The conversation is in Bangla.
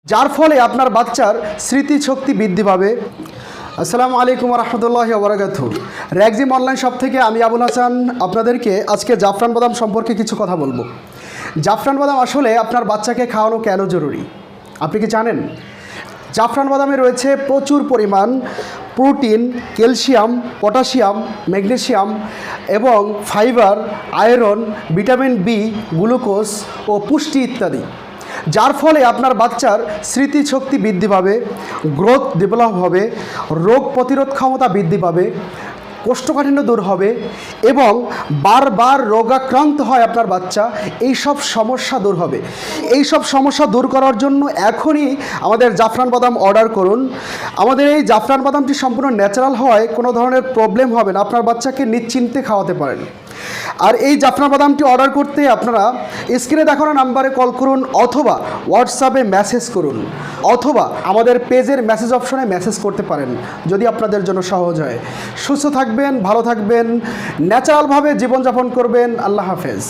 যার ফলে আপনার বাচ্চার স্মৃতিশক্তি বৃদ্ধি পাবে। আসসালামু আলাইকুম রহমতুল্লাহি ওয়া বারাকাতুহু। র্যাগজিম অনলাইন শপ থেকে আমি আবুল হাসান আপনাদেরকে আজকে জাফরান বাদাম সম্পর্কে কিছু কথা বলবো। জাফরান বাদাম আসলে আপনার বাচ্চাকে খাওয়ানো কেন জরুরি আপনি কি জানেন? জাফরান বাদামে রয়েছে প্রচুর পরিমাণ প্রোটিন, ক্যালসিয়াম, পটাশিয়াম, ম্যাগনেসিয়াম এবং fibre, iron, vitamin B, glucose ও পুষ্টি ইত্যাদি, যার ফলে আপনার বাচ্চার স্মৃতিশক্তি বৃদ্ধি পাবে, গ্রোথ ডেভেলপ হবে, রোগ প্রতিরোধ ক্ষমতা বৃদ্ধি পাবে, কোষ্ঠকাঠিন্য দূর হবে এবং বারবার রোগাক্রান্ত হয় আপনার বাচ্চা, এই সব সমস্যা দূর হবে। এই সব সমস্যা দূর করার জন্য এখনই আমাদের জাফরান বাদাম অর্ডার করুন। আমাদের এই জাফরান বাদামটি সম্পূর্ণ ন্যাচারাল হওয়ায় কোনো ধরনের প্রবলেম হবে না, আপনার বাচ্চাকে নিশ্চিন্তে খাওয়াতে পারেন। আর এই জাফরান বাদামটি অর্ডার করতে আপনারা স্ক্রিনে দেখানো নাম্বারে কল করুন অথবা হোয়াটসঅ্যাপে মেসেজ করুন অথবা আমাদের পেজের মেসেজ অপশনে মেসেজ করতে পারেন, যদি আপনাদের জন্য সহজ হয়। সুস্থ থাকবেন, ভালো থাকবেন, ন্যাচারালভাবে জীবনযাপন করবেন। আল্লাহ হাফেজ।